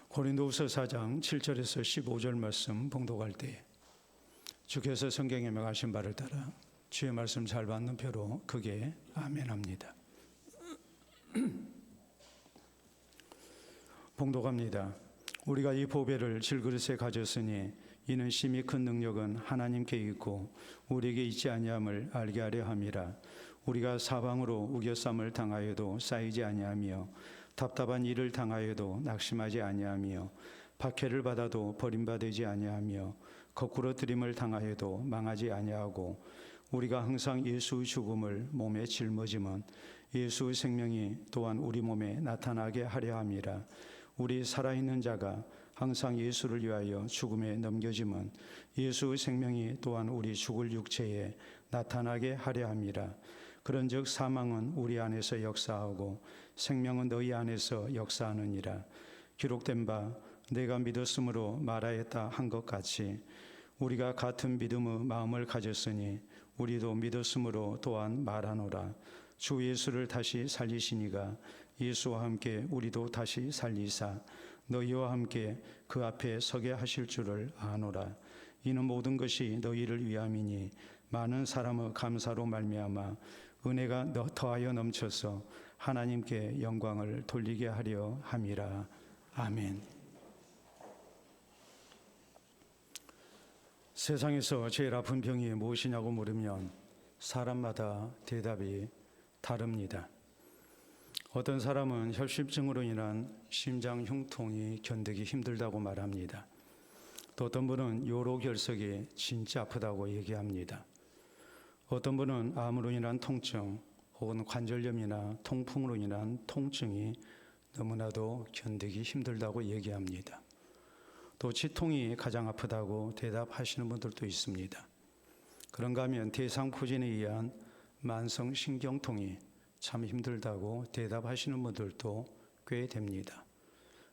고린도후서 4장 7절에서 15절 말씀 봉독할 때 주께서 성경에 명하신 바를 따라 주의 말씀 잘 받는 표로 크게 아멘합니다. 봉독합니다. 우리가 이 보배를 질그릇에 가졌으니 이는 심히 큰 능력은 하나님께 있고 우리에게 있지 아니함을 알게 하려 함이라. 우리가 사방으로 우겨쌈을 당하여도 쌓이지 아니하며 답답한 일을 당하여도 낙심하지 아니하며 박해를 받아도 버림받지 아니하며 거꾸로 들임을 당하여도 망하지 아니하고 우리가 항상 예수의 죽음을 몸에 짊어지면 예수의 생명이 또한 우리 몸에 나타나게 하려 함이라. 우리 살아있는 자가 항상 예수를 위하여 죽음에 넘겨지면 예수의 생명이 또한 우리 죽을 육체에 나타나게 하려 함이라. 그런즉 사망은 우리 안에서 역사하고 생명은 너희 안에서 역사하느니라. 기록된 바 내가 믿었으므로 말하였다 한 것 같이 우리가 같은 믿음의 마음을 가졌으니 우리도 믿었으므로 또한 말하노라. 주 예수를 다시 살리시니가 예수와 함께 우리도 다시 살리사 너희와 함께 그 앞에 서게 하실 줄을 아노라. 이는 모든 것이 너희를 위함이니 많은 사람의 감사로 말미암아 은혜가 더하여 넘쳐서 하나님께 영광을 돌리게 하려 함이라. 아멘. 세상에서 제일 아픈 병이 무엇이냐고 물으면 사람마다 대답이 다릅니다. 어떤 사람은 혈심증으로 인한 심장 흉통이 견디기 힘들다고 말합니다. 또 어떤 분은 요로결석이 진짜 아프다고 얘기합니다. 어떤 분은 암으로 인한 통증 혹은 관절염이나 통풍으로 인한 통증이 너무나도 견디기 힘들다고 얘기합니다. 또 치통이 가장 아프다고 대답하시는 분들도 있습니다. 그런가 하면 대상포진에 의한 만성신경통이 참 힘들다고 대답하시는 분들도 꽤 됩니다.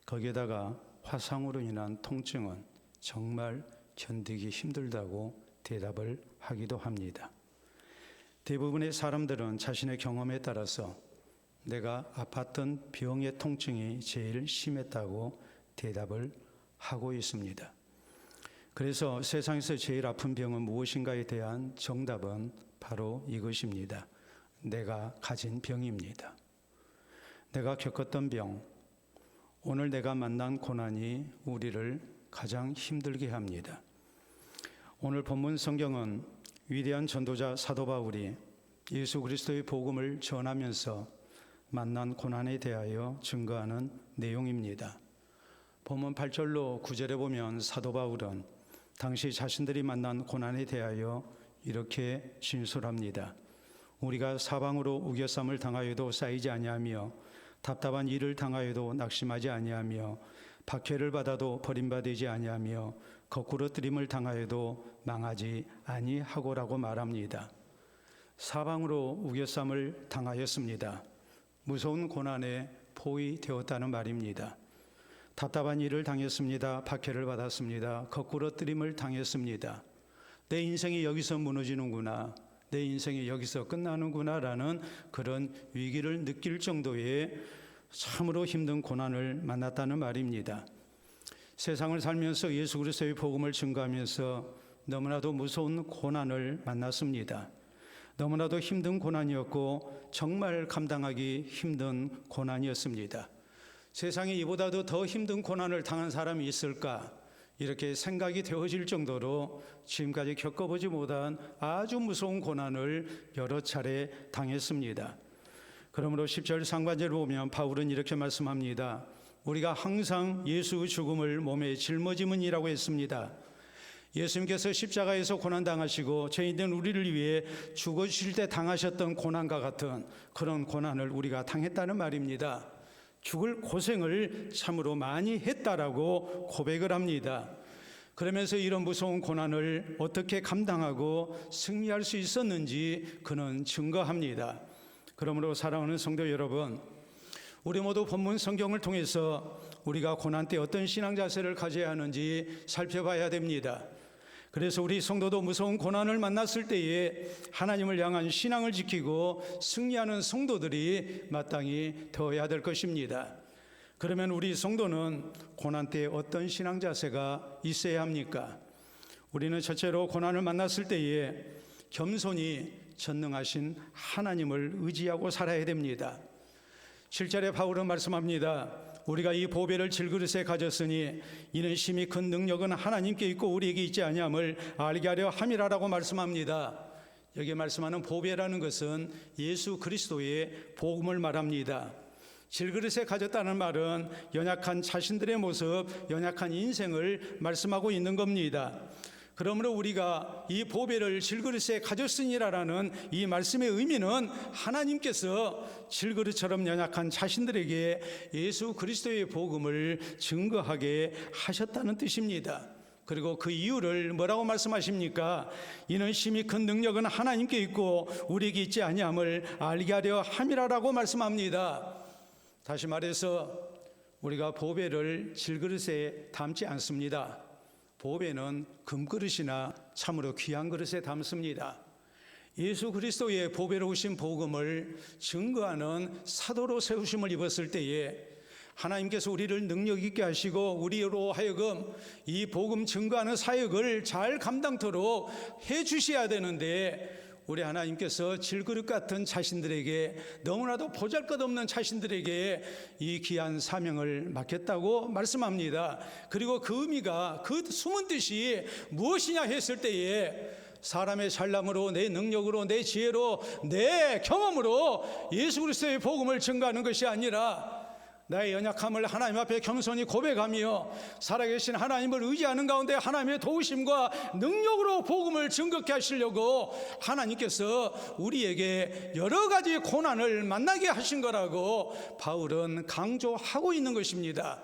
거기에다가 화상으로 인한 통증은 정말 견디기 힘들다고 대답을 하기도 합니다. 대부분의 사람들은 자신의 경험에 따라서 내가 아팠던 병의 통증이 제일 심했다고 대답을 하고 있습니다. 그래서 세상에서 제일 아픈 병은 무엇인가에 대한 정답은 바로 이것입니다. 내가 가진 병입니다. 내가 겪었던 병, 오늘 내가 만난 고난이 우리를 가장 힘들게 합니다. 오늘 본문 성경은 위대한 전도자 사도 바울이 예수 그리스도의 복음을 전하면서 만난 고난에 대하여 증거하는 내용입니다. 본문 8절로 9절에 보면 사도 바울은 당시 자신들이 만난 고난에 대하여 이렇게 진술합니다. 우리가 사방으로 우겨쌈을 당하여도 쌓이지 아니하며 답답한 일을 당하여도 낙심하지 아니하며 박해를 받아도 버림받지 아니하며 거꾸로 들임을 당하여도 망하지 아니하고라고 말합니다. 사방으로 우겨쌈을 당하였습니다. 무서운 고난에 포위되었다는 말입니다. 답답한 일을 당했습니다. 박해를 받았습니다. 거꾸로 뜨림을 당했습니다. 내 인생이 여기서 무너지는구나, 내 인생이 여기서 끝나는구나 라는 그런 위기를 느낄 정도의 참으로 힘든 고난을 만났다는 말입니다. 세상을 살면서 예수 그리스도의 복음을 증거하면서 너무나도 무서운 고난을 만났습니다. 너무나도 힘든 고난이었고 정말 감당하기 힘든 고난이었습니다. 세상에 이보다도 더 힘든 고난을 당한 사람이 있을까? 이렇게 생각이 되어질 정도로 지금까지 겪어보지 못한 아주 무서운 고난을 여러 차례 당했습니다. 그러므로 10절 상반절을 보면 바울은 이렇게 말씀합니다. 우리가 항상 예수의 죽음을 몸에 짊어짐은이라고 했습니다. 예수님께서 십자가에서 고난당하시고 죄인된 우리를 위해 죽으실 때 당하셨던 고난과 같은 그런 고난을 우리가 당했다는 말입니다. 죽을 고생을 참으로 많이 했다라고 고백을 합니다. 그러면서 이런 무서운 고난을 어떻게 감당하고 승리할 수 있었는지 그는 증거합니다. 그러므로 사랑하는 성도 여러분, 우리 모두 본문 성경을 통해서 우리가 고난 때 어떤 신앙 자세를 가져야 하는지 살펴봐야 됩니다. 그래서 우리 성도도 무서운 고난을 만났을 때에 하나님을 향한 신앙을 지키고 승리하는 성도들이 마땅히 되어야 될 것입니다. 그러면 우리 성도는 고난 때에 어떤 신앙 자세가 있어야 합니까? 우리는 첫째로 고난을 만났을 때에 겸손히 전능하신 하나님을 의지하고 살아야 됩니다. 7절에 바울은 말씀합니다. 우리가 이 보배를 질그릇에 가졌으니 이는 심히 큰 능력은 하나님께 있고 우리에게 있지 아니함을 알게 하려 함이라라고 말씀합니다. 여기 말씀하는 보배라는 것은 예수 그리스도의 복음을 말합니다. 질그릇에 가졌다는 말은 연약한 자신들의 모습, 연약한 인생을 말씀하고 있는 겁니다. 그러므로 우리가 이 보배를 질그릇에 가졌으니라라는 이 말씀의 의미는 하나님께서 질그릇처럼 연약한 자신들에게 예수 그리스도의 복음을 증거하게 하셨다는 뜻입니다. 그리고 그 이유를 뭐라고 말씀하십니까? 이는 심히 큰 능력은 하나님께 있고 우리에게 있지 아니함을 알게 하려 함이라라고 말씀합니다. 다시 말해서 우리가 보배를 질그릇에 담지 않습니다. 보배는 금그릇이나 참으로 귀한 그릇에 담습니다. 예수 그리스도의 보배로우신 복음을 증거하는 사도로 세우심을 입었을 때에 하나님께서 우리를 능력 있게 하시고 우리로 하여금 이 복음 증거하는 사역을 잘 감당토록 해 주셔야 되는데, 우리 하나님께서 질그릇 같은 자신들에게, 너무나도 보잘것없는 자신들에게 이 귀한 사명을 맡겼다고 말씀합니다. 그리고 그 의미가, 그 숨은 뜻이 무엇이냐 했을 때에 사람의 잘남으로, 내 능력으로, 내 지혜로, 내 경험으로 예수 그리스도의 복음을 증거하는 것이 아니라 나의 연약함을 하나님 앞에 겸손히 고백하며 살아계신 하나님을 의지하는 가운데 하나님의 도우심과 능력으로 복음을 증거케 하시려고 하나님께서 우리에게 여러 가지 고난을 만나게 하신 거라고 바울은 강조하고 있는 것입니다.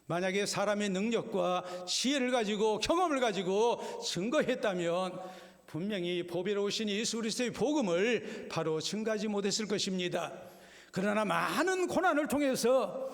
만약에 사람의 능력과 지혜를 가지고, 경험을 가지고 증거했다면 분명히 보배로우신 예수 그리스도의 복음을 바로 증거하지 못했을 것입니다. 그러나 많은 고난을 통해서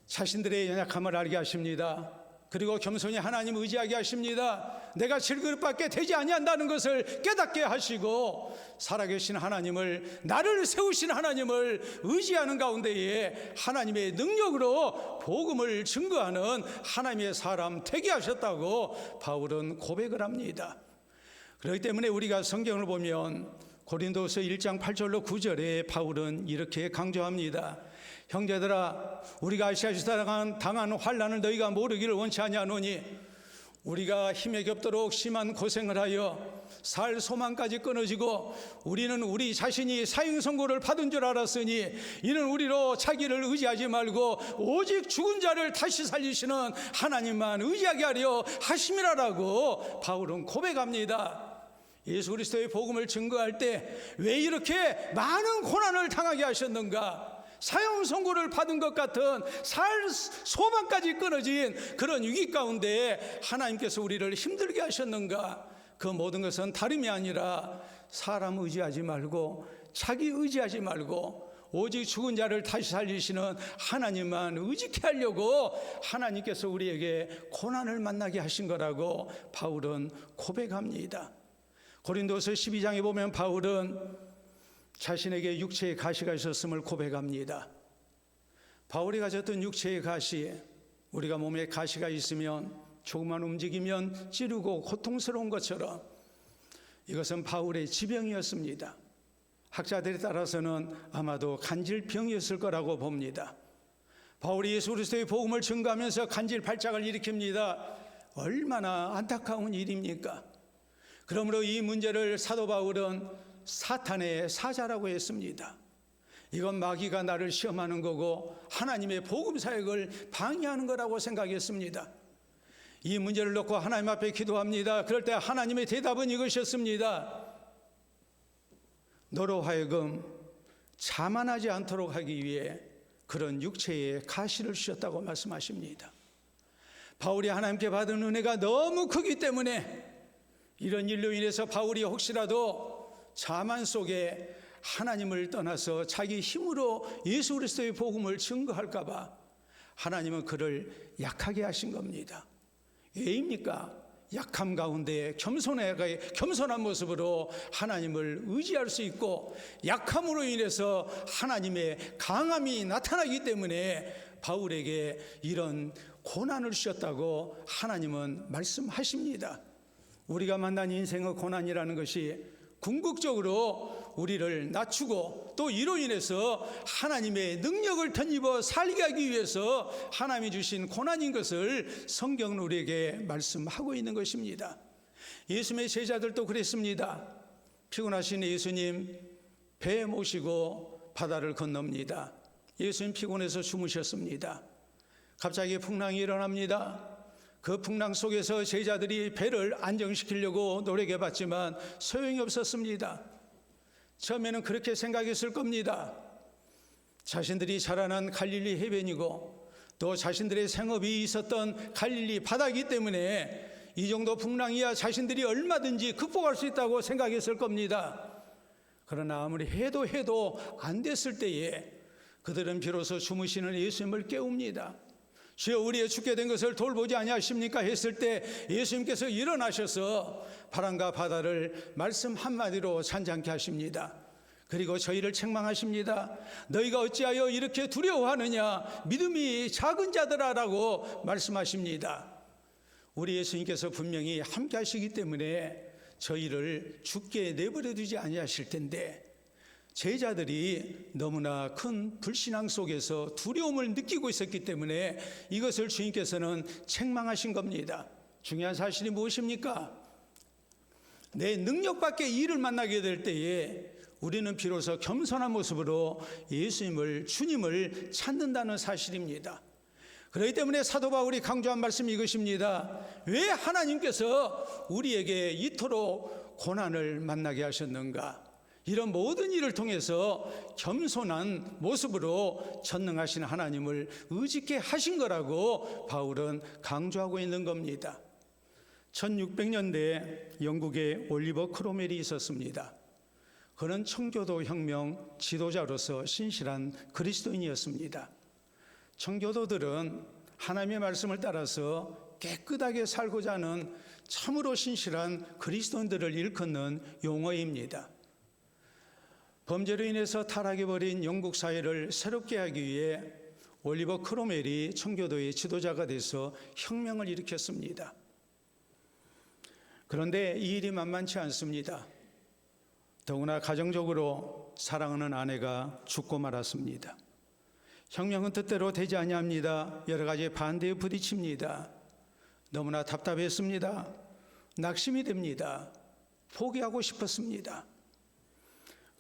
자신들의 연약함을 알게 하십니다. 그리고 겸손히 하나님 의지하게 하십니다. 내가 질그릇밖에 되지 아니한다는 것을 깨닫게 하시고 살아계신 하나님을, 나를 세우신 하나님을 의지하는 가운데에 하나님의 능력으로 복음을 증거하는 하나님의 사람 되게 하셨다고 바울은 고백을 합니다. 그렇기 때문에 우리가 성경을 보면 고린도서 1장 8절로 9절에 바울은 이렇게 강조합니다. 형제들아, 우리가 아시아에서 당한 환난을 너희가 모르기를 원치 아니하노니 우리가 힘에 겹도록 심한 고생을 하여 살 소망까지 끊어지고 우리는 우리 자신이 사형 선고를 받은 줄 알았으니 이는 우리로 자기를 의지하지 말고 오직 죽은 자를 다시 살리시는 하나님만 의지하게 하려 하심이라라고 바울은 고백합니다. 예수 그리스도의 복음을 증거할 때 왜 이렇게 많은 고난을 당하게 하셨는가? 사형 선고를 받은 것 같은 살 소망까지 끊어진 그런 위기 가운데 하나님께서 우리를 힘들게 하셨는가? 그 모든 것은 다름이 아니라 사람 의지하지 말고, 자기 의지하지 말고 오직 죽은 자를 다시 살리시는 하나님만 의지케 하려고 하나님께서 우리에게 고난을 만나게 하신 거라고 바울은 고백합니다. 고린도서 12장에 보면 바울은 자신에게 육체의 가시가 있었음을 고백합니다. 바울이 가졌던 육체의 가시, 우리가 몸에 가시가 있으면 조금만 움직이면 찌르고 고통스러운 것처럼 이것은 바울의 지병이었습니다. 학자들에 따라서는 아마도 간질병이었을 거라고 봅니다. 바울이 예수 그리스도의 복음을 증거하면서 간질 발작을 일으킵니다. 얼마나 안타까운 일입니까? 그러므로 이 문제를 사도 바울은 사탄의 사자라고 했습니다. 이건 마귀가 나를 시험하는 거고 하나님의 복음 사역을 방해하는 거라고 생각했습니다. 이 문제를 놓고 하나님 앞에 기도합니다. 그럴 때 하나님의 대답은 이것이었습니다. 너로 하여금 자만하지 않도록 하기 위해 그런 육체의 가시를 주셨다고 말씀하십니다. 바울이 하나님께 받은 은혜가 너무 크기 때문에 이런 일로 인해서 바울이 혹시라도 자만 속에 하나님을 떠나서 자기 힘으로 예수 그리스도의 복음을 증거할까 봐 하나님은 그를 약하게 하신 겁니다. 왜입니까? 약함 가운데 겸손한 모습으로 하나님을 의지할 수 있고 약함으로 인해서 하나님의 강함이 나타나기 때문에 바울에게 이런 고난을 주셨다고 하나님은 말씀하십니다. 우리가 만난 인생의 고난이라는 것이 궁극적으로 우리를 낮추고 또 이로 인해서 하나님의 능력을 덧입어 살게 하기 위해서 하나님이 주신 고난인 것을 성경은 우리에게 말씀하고 있는 것입니다. 예수님의 제자들도 그랬습니다. 피곤하신 예수님 배 모시고 바다를 건넙니다. 예수님 피곤해서 주무셨습니다. 갑자기 풍랑이 일어납니다. 그 풍랑 속에서 제자들이 배를 안정시키려고 노력해봤지만 소용이 없었습니다. 처음에는 그렇게 생각했을 겁니다. 자신들이 자라난 갈릴리 해변이고 또 자신들의 생업이 있었던 갈릴리 바다이기 때문에 이 정도 풍랑이야 자신들이 얼마든지 극복할 수 있다고 생각했을 겁니다. 그러나 아무리 해도 안 됐을 때에 그들은 비로소 주무시는 예수님을 깨웁니다. 주여 우리의 죽게 된 것을 돌보지 아니하십니까 했을 때 예수님께서 일어나셔서 바람과 바다를 말씀 한마디로 잔잔케 하십니다. 그리고 저희를 책망하십니다. 너희가 어찌하여 이렇게 두려워하느냐 믿음이 작은 자들아라고 말씀하십니다. 우리 예수님께서 분명히 함께 하시기 때문에 저희를 죽게 내버려 두지 아니하실 텐데 제자들이 너무나 큰 불신앙 속에서 두려움을 느끼고 있었기 때문에 이것을 주님께서는 책망하신 겁니다. 중요한 사실이 무엇입니까? 내 능력 밖의 일을 만나게 될 때에 우리는 비로소 겸손한 모습으로 예수님을 주님을 찾는다는 사실입니다. 그렇기 때문에 사도 바울이 강조한 말씀이 이것입니다. 왜 하나님께서 우리에게 이토록 고난을 만나게 하셨는가? 이런 모든 일을 통해서 겸손한 모습으로 전능하신 하나님을 의지케 하신 거라고 바울은 강조하고 있는 겁니다. 1600년대에 영국에 올리버 크로멜이 있었습니다. 그는 청교도 혁명 지도자로서 신실한 그리스도인이었습니다. 청교도들은 하나님의 말씀을 따라서 깨끗하게 살고자 하는 참으로 신실한 그리스도인들을 일컫는 용어입니다. 범죄로 인해서 타락해버린 영국 사회를 새롭게 하기 위해 올리버 크로멜이 청교도의 지도자가 돼서 혁명을 일으켰습니다. 그런데 이 일이 만만치 않습니다. 더구나 가정적으로 사랑하는 아내가 죽고 말았습니다. 혁명은 뜻대로 되지 아니합니다. 여러 가지 반대에 부딪힙니다. 너무나 답답했습니다. 낙심이 됩니다. 포기하고 싶었습니다.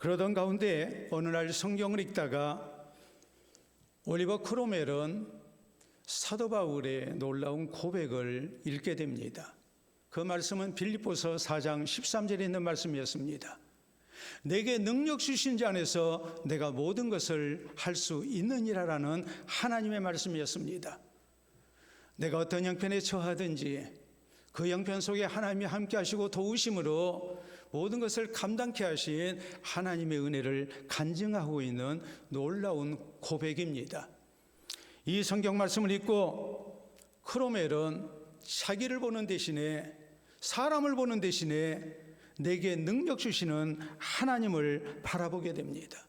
그러던 가운데 어느 날 성경을 읽다가 올리버 크로멜은 사도 바울의 놀라운 고백을 읽게 됩니다. 그 말씀은 빌립보서 4장 13절에 있는 말씀이었습니다. 내게 능력 주신 자 안에서 내가 모든 것을 할 수 있느니라라는 하나님의 말씀이었습니다. 내가 어떤 형편에 처하든지 그 형편 속에 하나님이 함께 하시고 도우심으로 모든 것을 감당케 하신 하나님의 은혜를 간증하고 있는 놀라운 고백입니다. 이 성경 말씀을 읽고 크로멜은 자기를 보는 대신에 사람을 보는 대신에 내게 능력 주시는 하나님을 바라보게 됩니다.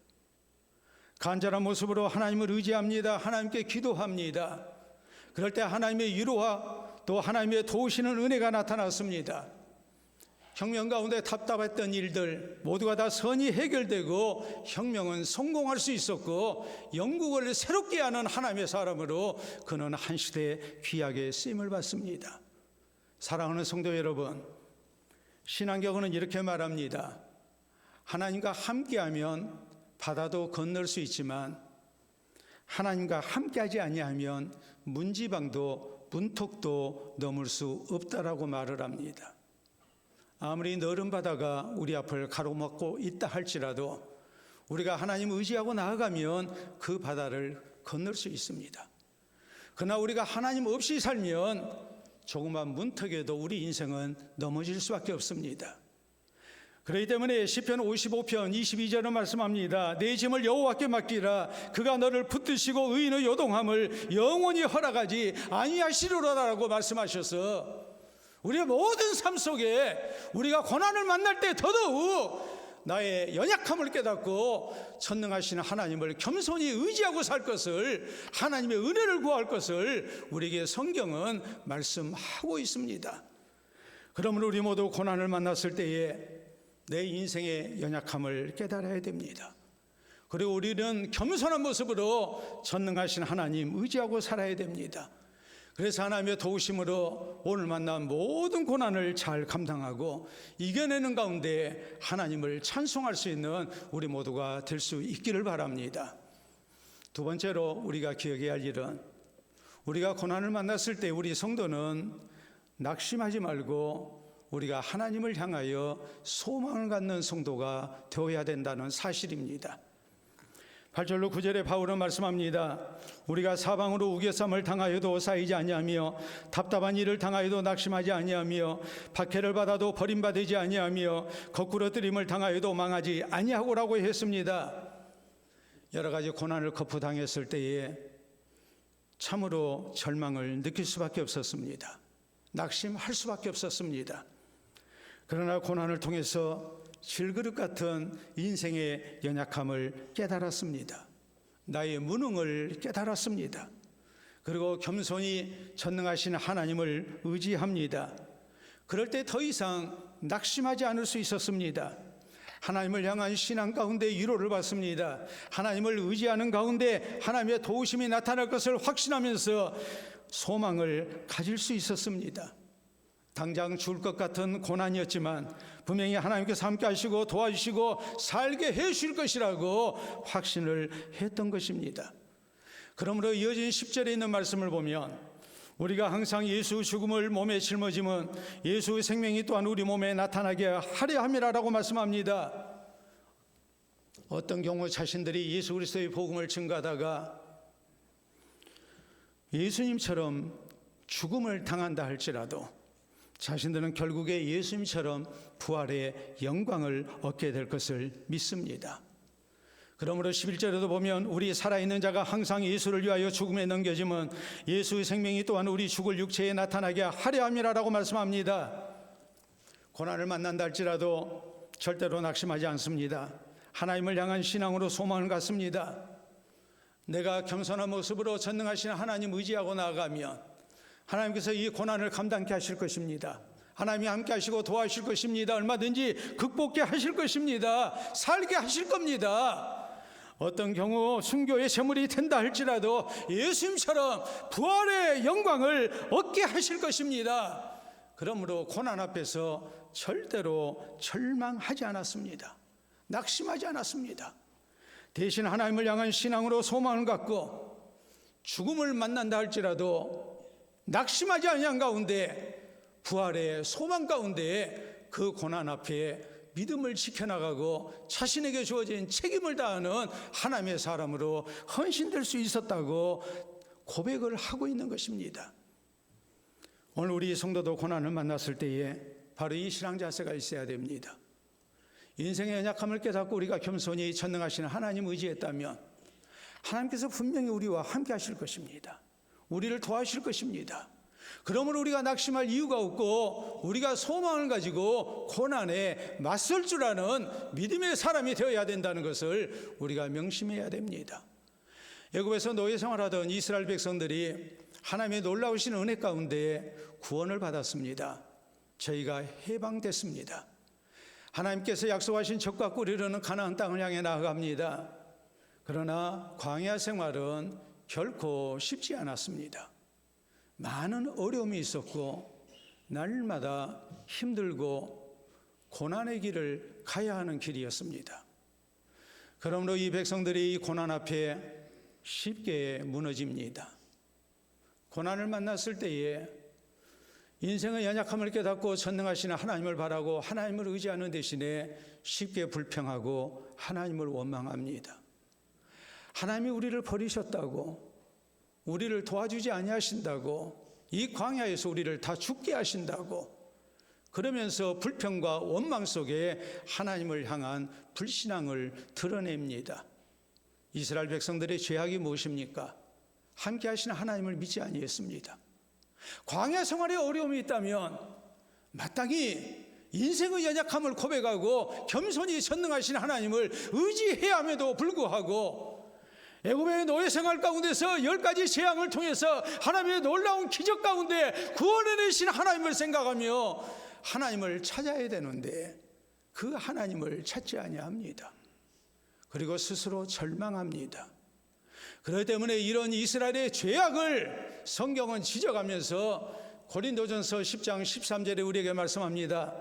간절한 모습으로 하나님을 의지합니다. 하나님께 기도합니다. 그럴 때 하나님의 위로와 또 하나님의 도우시는 은혜가 나타났습니다. 혁명 가운데 답답했던 일들 모두가 다 선이 해결되고 혁명은 성공할 수 있었고 영국을 새롭게 하는 하나님의 사람으로 그는 한 시대에 귀하게 쓰임을 받습니다. 사랑하는 성도 여러분, 신앙경은 이렇게 말합니다. 하나님과 함께하면 바다도 건널 수 있지만 하나님과 함께하지 아니하면 문지방도 문턱도 넘을 수 없다라고 말을 합니다. 아무리 넓은 바다가 우리 앞을 가로막고 있다 할지라도 우리가 하나님 의지하고 나아가면 그 바다를 건널 수 있습니다. 그러나 우리가 하나님 없이 살면 조그만 문턱에도 우리 인생은 넘어질 수밖에 없습니다. 그렇기 때문에 시편 55편 22절은 말씀합니다. 내 짐을 여호와께 맡기라. 그가 너를 붙드시고 의인의 요동함을 영원히 허락하지 아니하시리로라라고 말씀하셔서 우리의 모든 삶 속에 우리가 고난을 만날 때 더더욱 나의 연약함을 깨닫고 전능하신 하나님을 겸손히 의지하고 살 것을, 하나님의 은혜를 구할 것을 우리에게 성경은 말씀하고 있습니다. 그러므로 우리 모두 고난을 만났을 때에 내 인생의 연약함을 깨달아야 됩니다. 그리고 우리는 겸손한 모습으로 전능하신 하나님 의지하고 살아야 됩니다. 그래서 하나님의 도우심으로 오늘 만난 모든 고난을 잘 감당하고 이겨내는 가운데 하나님을 찬송할 수 있는 우리 모두가 될 수 있기를 바랍니다. 두 번째로 우리가 기억해야 할 일은, 우리가 고난을 만났을 때 우리 성도는 낙심하지 말고 우리가 하나님을 향하여 소망을 갖는 성도가 되어야 된다는 사실입니다. 8절로 9절에 바울은 말씀합니다. 우리가 사방으로 우겨쌈을 당하여도 쌓이지 아니하며 답답한 일을 당하여도 낙심하지 아니하며 박해를 받아도 버림받지 아니하며 거꾸로 뜨림을 당하여도 망하지 아니하고라고 했습니다. 여러 가지 고난을 거푸당했을 때에 참으로 절망을 느낄 수밖에 없었습니다. 낙심할 수밖에 없었습니다. 그러나 고난을 통해서 질그릇 같은 인생의 연약함을 깨달았습니다. 나의 무능을 깨달았습니다. 그리고 겸손히 전능하신 하나님을 의지합니다. 그럴 때 더 이상 낙심하지 않을 수 있었습니다. 하나님을 향한 신앙 가운데 위로를 받습니다. 하나님을 의지하는 가운데 하나님의 도우심이 나타날 것을 확신하면서 소망을 가질 수 있었습니다. 당장 죽을 것 같은 고난이었지만 분명히 하나님께서 함께 하시고 도와주시고 살게 해주실 것이라고 확신을 했던 것입니다. 그러므로 이어진 10절에 있는 말씀을 보면 우리가 항상 예수 죽음을 몸에 짊어짐은 예수의 생명이 또한 우리 몸에 나타나게 하려 함이라고 말씀합니다. 어떤 경우 자신들이 예수 그리스도의 복음을 증거하다가 예수님처럼 죽음을 당한다 할지라도 자신들은 결국에 예수님처럼 부활의 영광을 얻게 될 것을 믿습니다. 그러므로 11절에도 보면 우리 살아있는 자가 항상 예수를 위하여 죽음에 넘겨짐은 예수의 생명이 또한 우리 죽을 육체에 나타나게 하려 함이라고 말씀합니다. 고난을 만난다 할지라도 절대로 낙심하지 않습니다. 하나님을 향한 신앙으로 소망을 갖습니다. 내가 겸손한 모습으로 전능하신 하나님 의지하고 나아가면 하나님께서 이 고난을 감당케 하실 것입니다. 하나님이 함께 하시고 도와주실 것입니다. 얼마든지 극복케 하실 것입니다. 살게 하실 겁니다. 어떤 경우 순교의 제물이 된다 할지라도 예수님처럼 부활의 영광을 얻게 하실 것입니다. 그러므로 고난 앞에서 절대로 절망하지 않았습니다. 낙심하지 않았습니다. 대신 하나님을 향한 신앙으로 소망을 갖고 죽음을 만난다 할지라도 낙심하지 아니한 가운데 부활의 소망 가운데 그 고난 앞에 믿음을 지켜나가고 자신에게 주어진 책임을 다하는 하나님의 사람으로 헌신될 수 있었다고 고백을 하고 있는 것입니다. 오늘 우리 성도도 고난을 만났을 때에 바로 이 신앙 자세가 있어야 됩니다. 인생의 연약함을 깨닫고 우리가 겸손히 전능하시는 하나님 의지했다면 하나님께서 분명히 우리와 함께 하실 것입니다. 우리를 도와주실 것입니다. 그러므로 우리가 낙심할 이유가 없고 우리가 소망을 가지고 고난에 맞설 줄 아는 믿음의 사람이 되어야 된다는 것을 우리가 명심해야 됩니다. 애굽에서 노예 생활하던 이스라엘 백성들이 하나님의 놀라우신 은혜 가운데 구원을 받았습니다. 저희가 해방됐습니다. 하나님께서 약속하신 젖과 꿀이 흐르는 가나안 땅을 향해 나아갑니다. 그러나 광야 생활은 결코 쉽지 않았습니다. 많은 어려움이 있었고 날마다 힘들고 고난의 길을 가야 하는 길이었습니다. 그러므로 이 백성들이 이 고난 앞에 쉽게 무너집니다. 고난을 만났을 때에 인생의 연약함을 깨닫고 전능하시는 하나님을 바라고 하나님을 의지하는 대신에 쉽게 불평하고 하나님을 원망합니다. 하나님이 우리를 버리셨다고, 우리를 도와주지 아니하신다고, 이 광야에서 우리를 다 죽게 하신다고, 그러면서 불평과 원망 속에 하나님을 향한 불신앙을 드러냅니다. 이스라엘 백성들의 죄악이 무엇입니까? 함께 하시는 하나님을 믿지 아니했습니다. 광야 생활에 어려움이 있다면 마땅히 인생의 연약함을 고백하고 겸손히 전능하신 하나님을 의지해야 함에도 불구하고 애굽의 노예 생활 가운데서 10가지 재앙을 통해서 하나님의 놀라운 기적 가운데 구원해내신 하나님을 생각하며 하나님을 찾아야 되는데 그 하나님을 찾지 아니합니다. 그리고 스스로 절망합니다. 그렇기 때문에 이런 이스라엘의 죄악을 성경은 지적하면서 고린도전서 10장 13절에 우리에게 말씀합니다.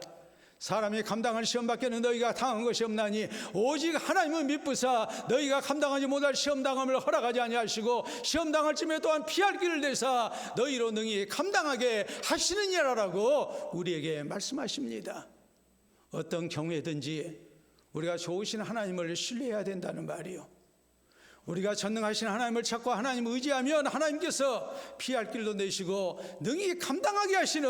사람이 감당할 시험 밖에는 너희가 당한 것이 없나니 오직 하나님은 미쁘사 너희가 감당하지 못할 시험 당함을 허락하지 아니하시고 시험 당할 쯤에 또한 피할 길을 내사 너희로 능히 감당하게 하시느니라라고 우리에게 말씀하십니다. 어떤 경우에든지 우리가 좋으신 하나님을 신뢰해야 된다는 말이요, 우리가 전능하신 하나님을 찾고 하나님을 의지하면 하나님께서 피할 길도 내시고 능히 감당하게 하시는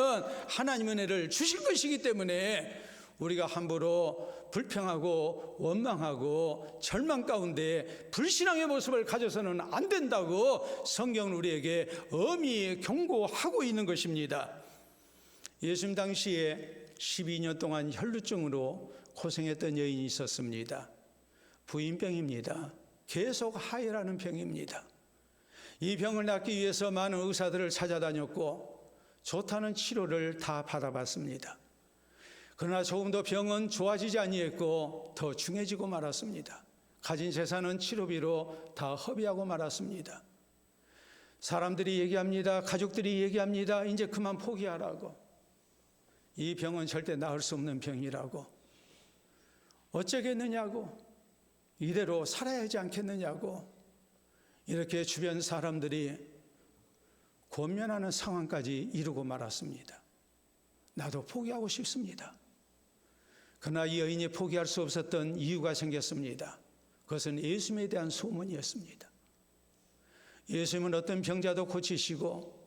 하나님의 은혜를 주실 것이기 때문에 우리가 함부로 불평하고 원망하고 절망 가운데 불신앙의 모습을 가져서는 안 된다고 성경은 우리에게 엄히 경고하고 있는 것입니다. 예수님 당시에 12년 동안 혈루증으로 고생했던 여인이 있었습니다. 부인병입니다. 계속 하혈하는 병입니다. 이 병을 낫기 위해서 많은 의사들을 찾아다녔고 좋다는 치료를 다 받아봤습니다. 그러나 조금 더 병은 좋아지지 아니했고 더 중해지고 말았습니다. 가진 재산은 치료비로 다 허비하고 말았습니다. 사람들이 얘기합니다. 가족들이 얘기합니다. 이제 그만 포기하라고. 이 병은 절대 나을 수 없는 병이라고. 어쩌겠느냐고. 이대로 살아야 하지 않겠느냐고. 이렇게 주변 사람들이 권면하는 상황까지 이루고 말았습니다. 나도 포기하고 싶습니다. 그러나 이 여인이 포기할 수 없었던 이유가 생겼습니다. 그것은 예수님에 대한 소문이었습니다. 예수님은 어떤 병자도 고치시고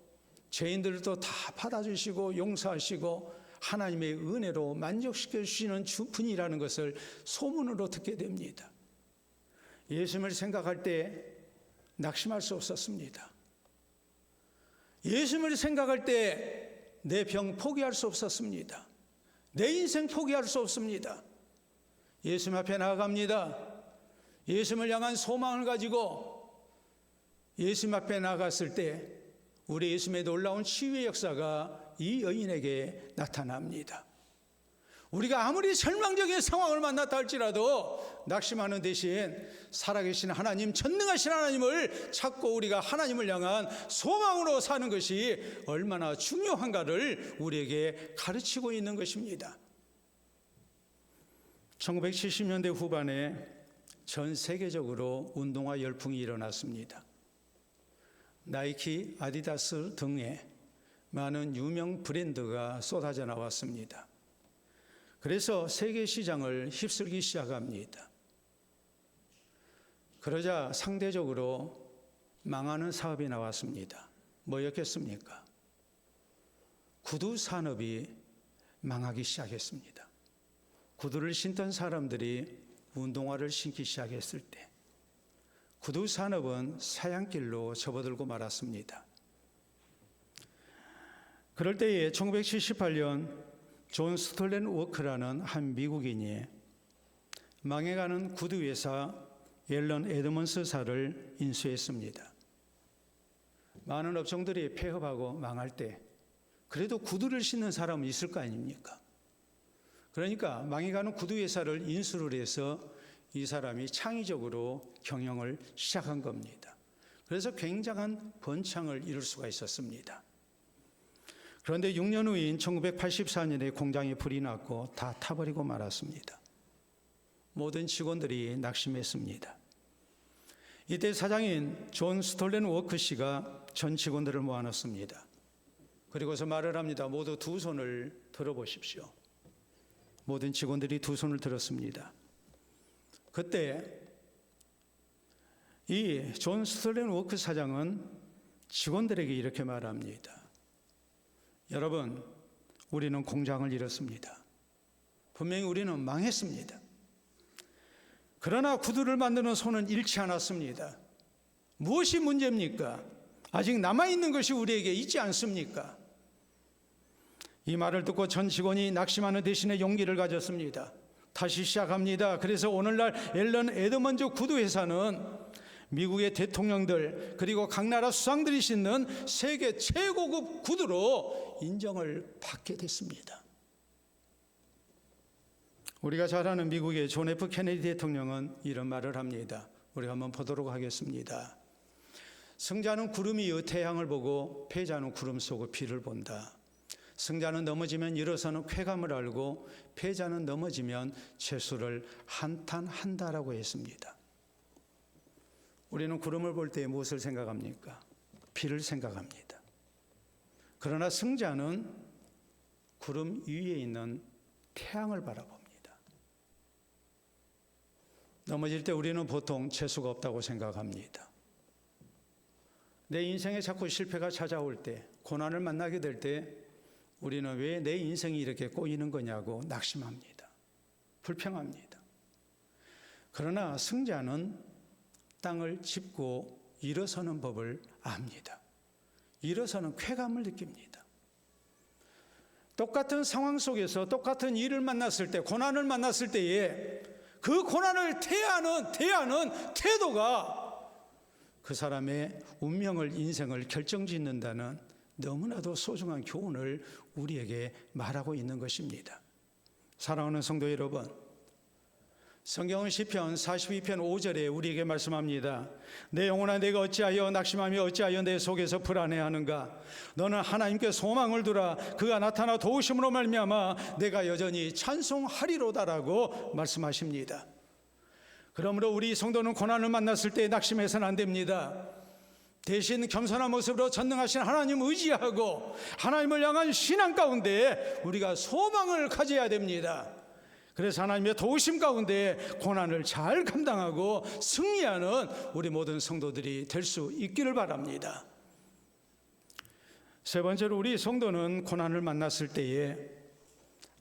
죄인들도 다 받아주시고 용서하시고 하나님의 은혜로 만족시켜 주시는 분이라는 것을 소문으로 듣게 됩니다. 예수님을 생각할 때 낙심할 수 없었습니다. 예수님을 생각할 때 내 병 포기할 수 없었습니다. 내 인생 포기할 수 없습니다. 예수님 앞에 나아갑니다. 예수님을 향한 소망을 가지고 예수님 앞에 나갔을 때 우리 예수님의 놀라운 치유의 역사가 이 여인에게 나타납니다. 우리가 아무리 절망적인 상황을 만났다 할지라도 낙심하는 대신 살아계신 하나님, 전능하신 하나님을 찾고 우리가 하나님을 향한 소망으로 사는 것이 얼마나 중요한가를 우리에게 가르치고 있는 것입니다. 1970년대 후반에 전 세계적으로 운동화 열풍이 일어났습니다. 나이키, 아디다스 등의 많은 유명 브랜드가 쏟아져 나왔습니다. 그래서 세계 시장을 휩쓸기 시작합니다. 그러자 상대적으로 망하는 사업이 나왔습니다. 뭐였겠습니까? 구두 산업이 망하기 시작했습니다. 구두를 신던 사람들이 운동화를 신기 시작했을 때 구두 산업은 사양길로 접어들고 말았습니다. 그럴 때에 1978년 존 스톨렌 워크라는 한 미국인이 망해가는 구두 회사 앨런 에드먼스사를 인수했습니다. 많은 업종들이 폐업하고 망할 때 그래도 구두를 신는 사람은 있을 거 아닙니까? 그러니까 망해가는 구두 회사를 인수를 해서 이 사람이 창의적으로 경영을 시작한 겁니다. 그래서 굉장한 번창을 이룰 수가 있었습니다. 그런데 6년 후인 1984년에 공장에 불이 났고 다 타버리고 말았습니다. 모든 직원들이 낙심했습니다. 이때 사장인 존 스톨렌 워크 씨가 전 직원들을 모아놨습니다. 그리고서 말을 합니다. 모두 두 손을 들어보십시오. 모든 직원들이 두 손을 들었습니다. 그때 이 존 스톨렌 워크 사장은 직원들에게 이렇게 말합니다. 여러분, 우리는 공장을 잃었습니다. 분명히 우리는 망했습니다. 그러나 구두를 만드는 손은 잃지 않았습니다. 무엇이 문제입니까? 아직 남아있는 것이 우리에게 있지 않습니까? 이 말을 듣고 전 직원이 낙심하는 대신에 용기를 가졌습니다. 다시 시작합니다. 그래서 오늘날 앨런 에드먼즈 구두 회사는 미국의 대통령들 그리고 각 나라 수상들이 신는 세계 최고급 구두로 인정을 받게 됐습니다. 우리가 잘 아는 미국의 존 F 케네디 대통령은 이런 말을 합니다. 우리가 한번 보도록 하겠습니다. 승자는 구름이 태양을 보고 패자는 구름 속의 비를 본다. 승자는 넘어지면 일어서는 쾌감을 알고 패자는 넘어지면 재수를 한탄한다라고 했습니다. 우리는 구름을 볼 때 무엇을 생각합니까? 비를 생각합니다. 그러나 승자는 구름 위에 있는 태양을 바라봅니다. 넘어질 때 우리는 보통 재수가 없다고 생각합니다. 내 인생에 자꾸 실패가 찾아올 때, 고난을 만나게 될 때 우리는 왜 내 인생이 이렇게 꼬이는 거냐고 낙심합니다. 불평합니다. 그러나 승자는 땅을 짚고 일어서는 법을 압니다. 일어서는 쾌감을 느낍니다. 똑같은 상황 속에서 똑같은 일을 만났을 때, 고난을 만났을 때에 그 고난을 대하는 태도가 그 사람의 운명을, 인생을 결정짓는다는 너무나도 소중한 교훈을 우리에게 말하고 있는 것입니다. 사랑하는 성도 여러분, 성경은 시편 42편 5절에 우리에게 말씀합니다. 내 영혼아, 내가 어찌하여 낙심하며 어찌하여 내 속에서 불안해하는가? 너는 하나님께 소망을 두라. 그가 나타나 도우심으로 말미암아 내가 여전히 찬송하리로다라고 말씀하십니다. 그러므로 우리 성도는 고난을 만났을 때 낙심해서는 안 됩니다. 대신 겸손한 모습으로 전능하신 하나님 의지하고 하나님을 향한 신앙 가운데 우리가 소망을 가져야 됩니다. 그래서 하나님의 도우심 가운데 고난을 잘 감당하고 승리하는 우리 모든 성도들이 될 수 있기를 바랍니다. 세 번째로 우리 성도는 고난을 만났을 때에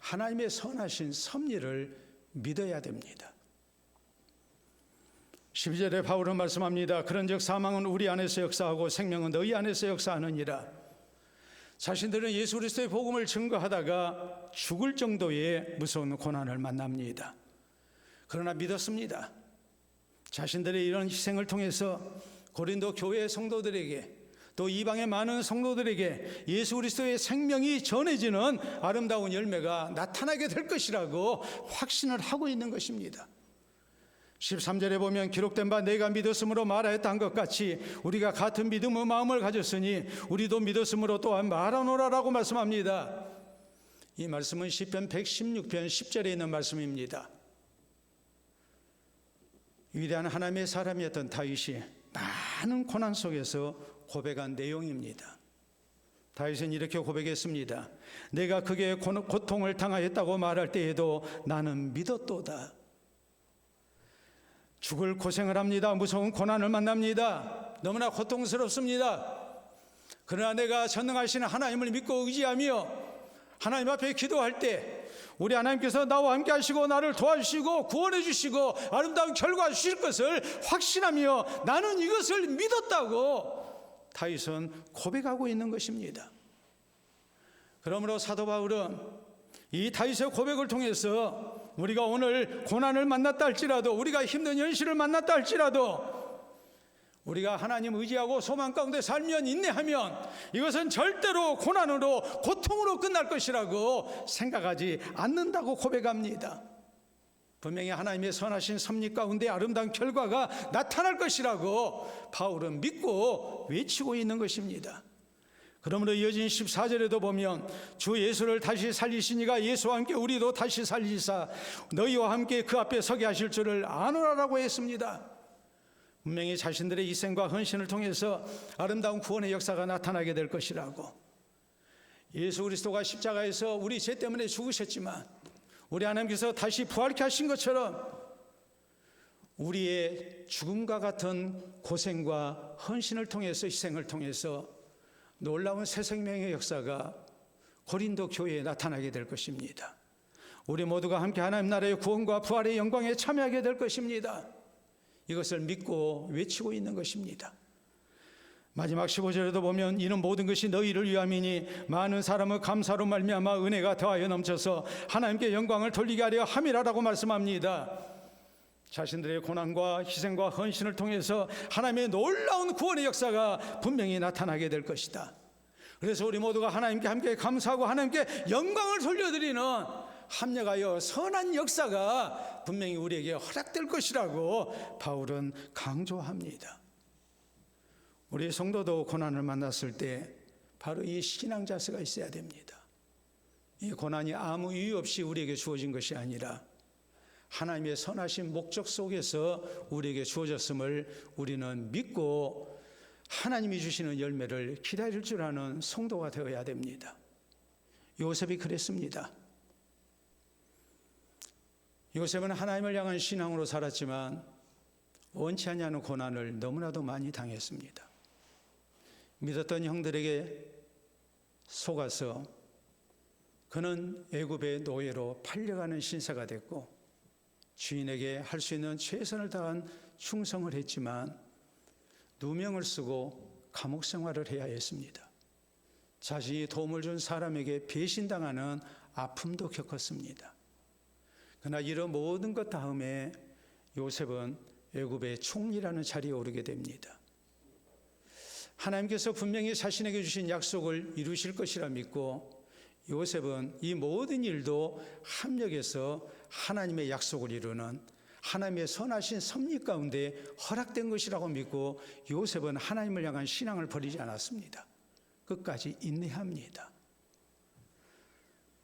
하나님의 선하신 섭리를 믿어야 됩니다. 12절에 바울은 말씀합니다. 그런즉 사망은 우리 안에서 역사하고 생명은 너희 안에서 역사하느니라. 자신들은 예수 그리스도의 복음을 증거하다가 죽을 정도의 무서운 고난을 만납니다. 그러나 믿었습니다. 자신들의 이런 희생을 통해서 고린도 교회 성도들에게 또 이방의 많은 성도들에게 예수 그리스도의 생명이 전해지는 아름다운 열매가 나타나게 될 것이라고 확신을 하고 있는 것입니다. 13절에 보면 기록된 바 내가 믿었으므로 말하였다 한 것 같이 우리가 같은 믿음의 마음을 가졌으니 우리도 믿었으므로 또한 말하노라라고 말씀합니다. 이 말씀은 시편 116편 10절에 있는 말씀입니다. 위대한 하나님의 사람이었던 다윗이 많은 고난 속에서 고백한 내용입니다. 다윗은 이렇게 고백했습니다. 내가 그게 고통을 당하였다고 말할 때에도 나는 믿었도다. 죽을 고생을 합니다. 무서운 고난을 만납니다. 너무나 고통스럽습니다. 그러나 내가 전능하신 하나님을 믿고 의지하며 하나님 앞에 기도할 때 우리 하나님께서 나와 함께 하시고 나를 도와주시고 구원해 주시고 아름다운 결과 주실 것을 확신하며 나는 이것을 믿었다고 다윗은 고백하고 있는 것입니다. 그러므로 사도 바울은 이 다윗의 고백을 통해서 우리가 오늘 고난을 만났다 할지라도 우리가 힘든 현실을 만났다 할지라도 우리가 하나님 의지하고 소망 가운데 살면 인내하면 이것은 절대로 고난으로 고통으로 끝날 것이라고 생각하지 않는다고 고백합니다. 분명히 하나님의 선하신 섭리 가운데 아름다운 결과가 나타날 것이라고 바울은 믿고 외치고 있는 것입니다. 그러므로 이어진 14절에도 보면 주 예수를 다시 살리시니가 예수와 함께 우리도 다시 살리사 너희와 함께 그 앞에 서게 하실 줄을 아노라라고 했습니다. 분명히 자신들의 희생과 헌신을 통해서 아름다운 구원의 역사가 나타나게 될 것이라고. 예수 그리스도가 십자가에서 우리 죄 때문에 죽으셨지만 우리 하나님께서 다시 부활케 하신 것처럼 우리의 죽음과 같은 고생과 헌신을 통해서 희생을 통해서 놀라운 새 생명의 역사가 고린도 교회에 나타나게 될 것입니다. 우리 모두가 함께 하나님 나라의 구원과 부활의 영광에 참여하게 될 것입니다. 이것을 믿고 외치고 있는 것입니다. 마지막 15절에도 보면 이는 모든 것이 너희를 위함이니 많은 사람은 감사로 말미암아 은혜가 더하여 넘쳐서 하나님께 영광을 돌리게 하려 함이라라고 말씀합니다. 자신들의 고난과 희생과 헌신을 통해서 하나님의 놀라운 구원의 역사가 분명히 나타나게 될 것이다. 그래서 우리 모두가 하나님께 함께 감사하고 하나님께 영광을 돌려드리는 합력하여 선한 역사가 분명히 우리에게 허락될 것이라고 바울은 강조합니다. 우리 성도도 고난을 만났을 때 바로 이 신앙 자세가 있어야 됩니다. 이 고난이 아무 이유 없이 우리에게 주어진 것이 아니라 하나님의 선하신 목적 속에서 우리에게 주어졌음을 우리는 믿고 하나님이 주시는 열매를 기다릴 줄 아는 성도가 되어야 됩니다. 요셉이 그랬습니다. 요셉은 하나님을 향한 신앙으로 살았지만 원치 않냐는 고난을 너무나도 많이 당했습니다. 믿었던 형들에게 속아서 그는 애굽의 노예로 팔려가는 신세가 됐고 주인에게 할 수 있는 최선을 다한 충성을 했지만 누명을 쓰고 감옥 생활을 해야 했습니다. 자신이 도움을 준 사람에게 배신당하는 아픔도 겪었습니다. 그러나 이런 모든 것 다음에 요셉은 애굽의 총리라는 자리에 오르게 됩니다. 하나님께서 분명히 자신에게 주신 약속을 이루실 것이라 믿고 요셉은 이 모든 일도 합력해서 하나님의 약속을 이루는 하나님의 선하신 섭리 가운데 허락된 것이라고 믿고 요셉은 하나님을 향한 신앙을 버리지 않았습니다. 끝까지 인내합니다.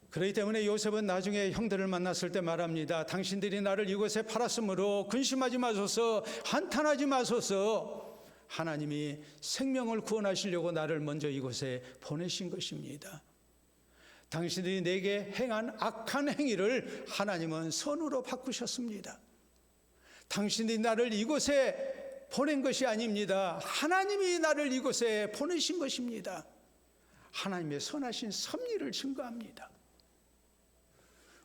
그렇기 때문에 요셉은 나중에 형들을 만났을 때 말합니다. 당신들이 나를 이곳에 팔았으므로 근심하지 마소서, 한탄하지 마소서. 하나님이 생명을 구원하시려고 나를 먼저 이곳에 보내신 것입니다. 당신들이 내게 행한 악한 행위를 하나님은 선으로 바꾸셨습니다. 당신들이 나를 이곳에 보낸 것이 아닙니다. 하나님이 나를 이곳에 보내신 것입니다. 하나님의 선하신 섭리를 증거합니다.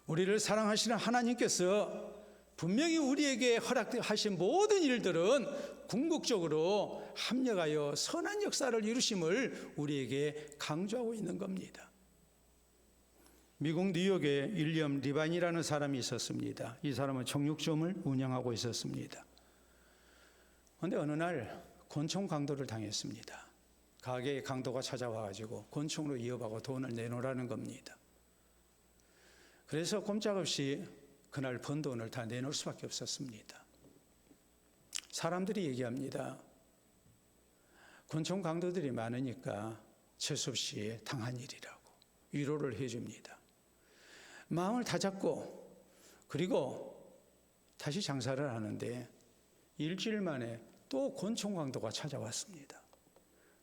우리를 사랑하시는 하나님께서 분명히 우리에게 허락하신 모든 일들은 궁극적으로 합력하여 선한 역사를 이루심을 우리에게 강조하고 있는 겁니다. 미국 뉴욕에 윌리엄 리반이라는 사람이 있었습니다. 이 사람은 정육점을 운영하고 있었습니다. 그런데 어느 날 곤충 강도를 당했습니다. 가게에 강도가 찾아와가지고 곤충으로 이어받고 돈을 내놓으라는 겁니다. 그래서 꼼짝없이 그날 번 돈을 다 내놓을 수밖에 없었습니다. 사람들이 얘기합니다. 곤충 강도들이 많으니까 재수없이 당한 일이라고 위로를 해줍니다. 마음을 다잡고 그리고 다시 장사를 하는데 일주일 만에 또 곤충 강도가 찾아왔습니다.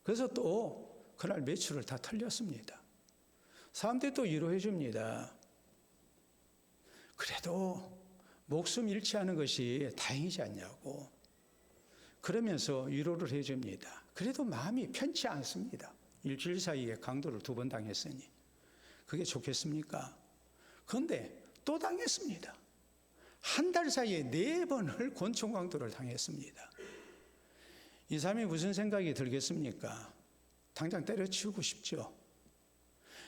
그래서 또 그날 매출을 다 털렸습니다. 사람들이 또 위로해 줍니다. 그래도 목숨 잃지 않은 것이 다행이지 않냐고 그러면서 위로를 해줍니다. 그래도 마음이 편치 않습니다. 일주일 사이에 강도를 2번 당했으니 그게 좋겠습니까? 그런데 또 당했습니다. 한 달 사이에 4번을 곤충 강도를 당했습니다. 이 사람이 무슨 생각이 들겠습니까? 당장 때려치우고 싶죠.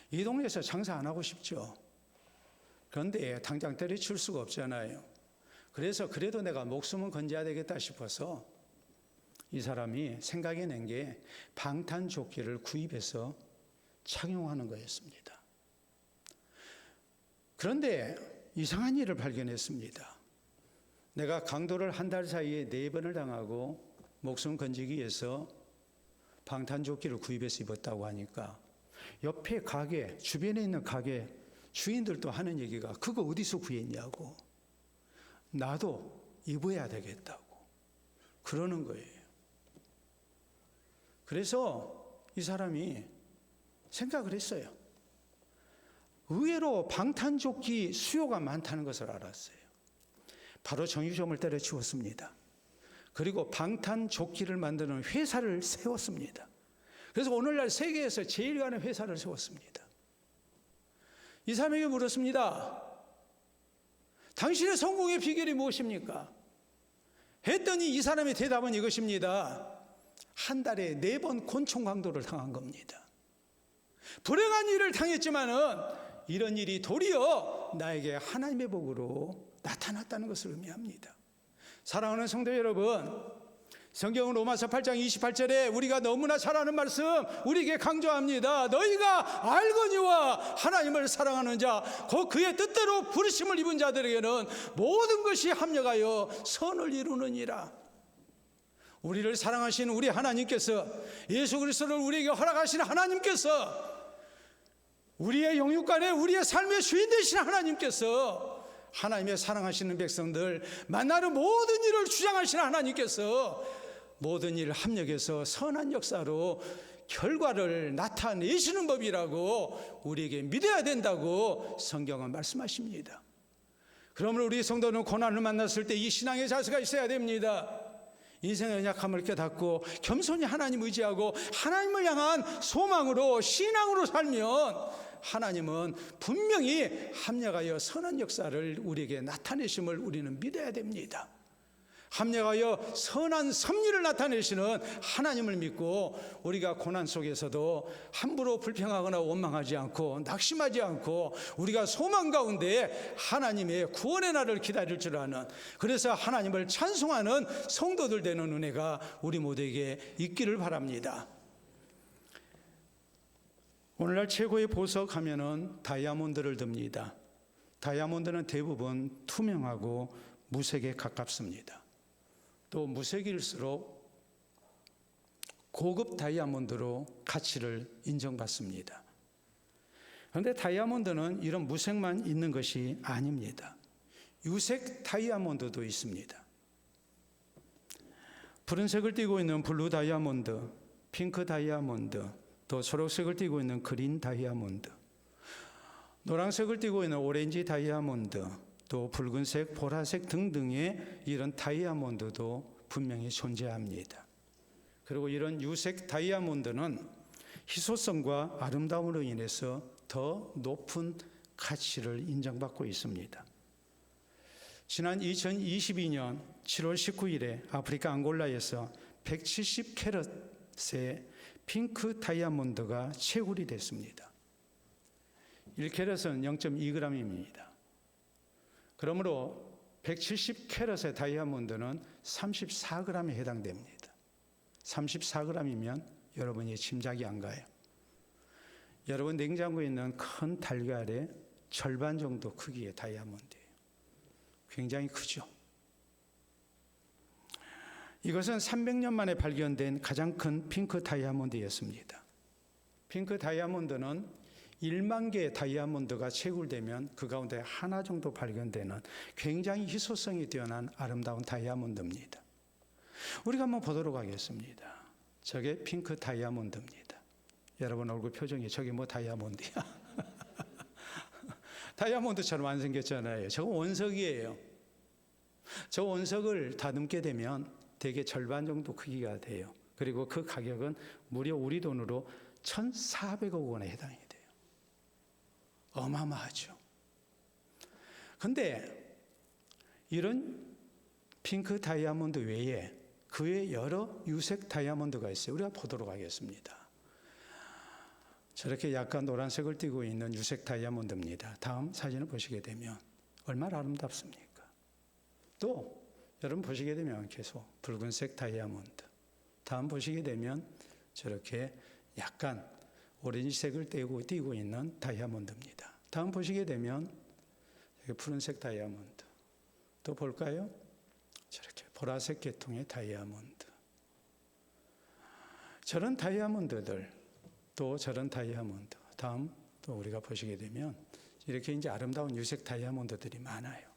이 동네에서 장사 안 하고 싶죠. 그런데 당장 때려칠 수가 없잖아요. 그래서 그래도 내가 목숨은 건져야 되겠다 싶어서 이 사람이 생각해낸 게 방탄조끼를 구입해서 착용하는 거였습니다. 그런데 이상한 일을 발견했습니다. 내가 강도를 한 달 사이에 4번을 당하고 목숨 건지기 위해서 방탄조끼를 구입해서 입었다고 하니까 옆에 가게, 주변에 있는 가게 주인들도 하는 얘기가 그거 어디서 구했냐고 나도 입어야 되겠다고 그러는 거예요. 그래서 이 사람이 생각을 했어요. 의외로 방탄조끼 수요가 많다는 것을 알았어요. 바로 정육점을 때려치웠습니다. 그리고 방탄조끼를 만드는 회사를 세웠습니다. 그래서 오늘날 세계에서 제일 가는 회사를 세웠습니다. 이 사람에게 물었습니다. 당신의 성공의 비결이 무엇입니까? 했더니 이 사람의 대답은 이것입니다. 한 달에 4번 곤충 강도를 당한 겁니다. 불행한 일을 당했지만은 이런 일이 도리어 나에게 하나님의 복으로 나타났다는 것을 의미합니다. 사랑하는 성도 여러분, 성경은 로마서 8장 28절에 우리가 너무나 잘 아는 말씀 우리에게 강조합니다. 너희가 알거니와 하나님을 사랑하는 자 곧 그의 뜻대로 부르심을 입은 자들에게는 모든 것이 합력하여 선을 이루느니라. 우리를 사랑하시는 우리 하나님께서, 예수 그리스도를 우리에게 허락하시는 하나님께서, 우리의 영육간에 우리의 삶의 주인 되시는 하나님께서, 하나님의 사랑하시는 백성들 만나는 모든 일을 주장하시는 하나님께서 모든 일을 합력해서 선한 역사로 결과를 나타내시는 법이라고 우리에게 믿어야 된다고 성경은 말씀하십니다. 그러므로 우리 성도는 고난을 만났을 때 이 신앙의 자세가 있어야 됩니다. 인생의 연약함을 깨닫고 겸손히 하나님 의지하고 하나님을 향한 소망으로 신앙으로 살면 하나님은 분명히 합력하여 선한 역사를 우리에게 나타내심을 우리는 믿어야 됩니다. 합력하여 선한 섭리를 나타내시는 하나님을 믿고 우리가 고난 속에서도 함부로 불평하거나 원망하지 않고 낙심하지 않고 우리가 소망 가운데 하나님의 구원의 날을 기다릴 줄 아는, 그래서 하나님을 찬송하는 성도들 되는 은혜가 우리 모두에게 있기를 바랍니다. 오늘날 최고의 보석 하면은 다이아몬드를 듭니다. 다이아몬드는 대부분 투명하고 무색에 가깝습니다. 또 무색일수록 고급 다이아몬드로 가치를 인정받습니다. 그런데 다이아몬드는 이런 무색만 있는 것이 아닙니다. 유색 다이아몬드도 있습니다. 푸른색을 띠고 있는 블루 다이아몬드, 핑크 다이아몬드, 또 초록색을 띠고 있는 그린 다이아몬드, 노란색을 띠고 있는 오렌지 다이아몬드, 또 붉은색, 보라색 등등의 이런 다이아몬드도 분명히 존재합니다. 그리고 이런 유색 다이아몬드는 희소성과 아름다움으로 인해서 더 높은 가치를 인정받고 있습니다. 지난 2022년 7월 19일에 아프리카 앙골라에서 170캐럿의 핑크 다이아몬드가 채굴이 됐습니다. 1캐럿은 0.2g입니다. 그러므로 170캐럿의 다이아몬드는 34g에 해당됩니다. 34g이면 여러분이 짐작이 안 가요. 여러분 냉장고에 있는 큰 달걀의 절반 정도 크기의 다이아몬드예요. 굉장히 크죠. 이것은 300년 만에 발견된 가장 큰 핑크 다이아몬드였습니다. 핑크 다이아몬드는 1만 개의 다이아몬드가 채굴되면 그 가운데 하나 정도 발견되는 굉장히 희소성이 뛰어난 아름다운 다이아몬드입니다. 우리가 한번 보도록 하겠습니다. 저게 핑크 다이아몬드입니다. 여러분 얼굴 표정이 저게 뭐 다이아몬드야? 다이아몬드처럼 안 생겼잖아요. 저거 원석이에요. 저 원석을 다듬게 되면 대개 절반 정도 크기가 돼요. 그리고 그 가격은 무려 우리 돈으로 1,400억 원에 해당이 돼요. 어마어마하죠. 그런데 이런 핑크 다이아몬드 외에 그 외에 여러 유색 다이아몬드가 있어요. 우리가 보도록 하겠습니다. 저렇게 약간 노란색을 띠고 있는 유색 다이아몬드입니다. 다음 사진을 보시게 되면 얼마나 아름답습니까? 또 여러분 보시게 되면 계속 붉은색 다이아몬드, 다음 보시게 되면 저렇게 약간 오렌지색을 띠고 있는 다이아몬드입니다. 다음 보시게 되면 푸른색 다이아몬드, 또 볼까요? 저렇게 보라색 계통의 다이아몬드. 저런 다이아몬드들, 또 저런 다이아몬드, 다음 또 우리가 보시게 되면 이렇게 이제 아름다운 유색 다이아몬드들이 많아요.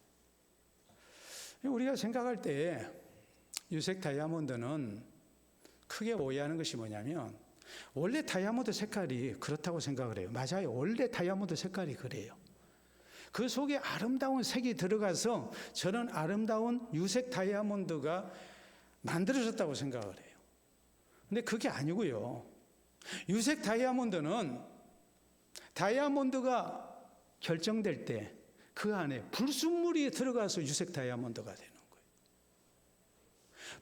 우리가 생각할 때 유색 다이아몬드는 크게 오해하는 것이 뭐냐면 원래 다이아몬드 색깔이 그렇다고 생각을 해요. 맞아요. 원래 다이아몬드 색깔이 그래요. 그 속에 아름다운 색이 들어가서 저런 아름다운 유색 다이아몬드가 만들어졌다고 생각을 해요. 근데 그게 아니고요. 유색 다이아몬드는 다이아몬드가 결정될 때 그 안에 불순물이 들어가서 유색 다이아몬드가 되는 거예요.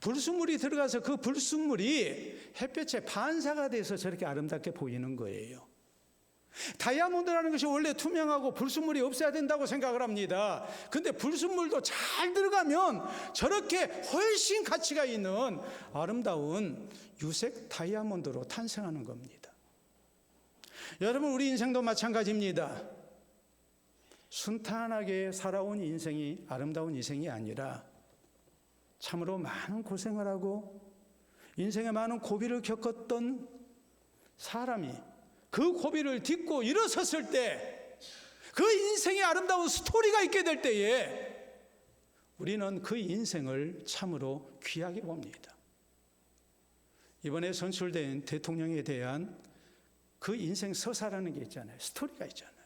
불순물이 들어가서 그 불순물이 햇볕에 반사가 돼서 저렇게 아름답게 보이는 거예요. 다이아몬드라는 것이 원래 투명하고 불순물이 없어야 된다고 생각을 합니다. 근데 불순물도 잘 들어가면 저렇게 훨씬 가치가 있는 아름다운 유색 다이아몬드로 탄생하는 겁니다. 여러분, 우리 인생도 마찬가지입니다. 순탄하게 살아온 인생이 아름다운 인생이 아니라 참으로 많은 고생을 하고 인생에 많은 고비를 겪었던 사람이 그 고비를 딛고 일어섰을 때 그 인생의 아름다운 스토리가 있게 될 때에 우리는 그 인생을 참으로 귀하게 봅니다. 이번에 선출된 대통령에 대한 그 인생 서사라는 게 있잖아요. 스토리가 있잖아요.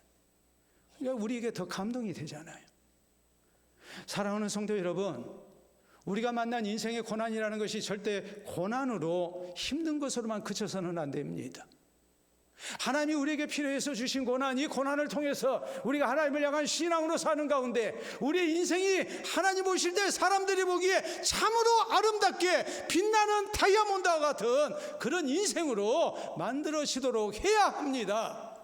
그러니까 우리에게 더 감동이 되잖아요. 사랑하는 성도 여러분, 우리가 만난 인생의 고난이라는 것이 절대 고난으로 힘든 것으로만 그쳐서는 안 됩니다. 하나님이 우리에게 필요해서 주신 고난, 이 고난을 통해서 우리가 하나님을 향한 신앙으로 사는 가운데 우리의 인생이 하나님 오실 때 사람들이 보기에 참으로 아름답게 빛나는 다이아몬드와 같은 그런 인생으로 만들어지도록 해야 합니다.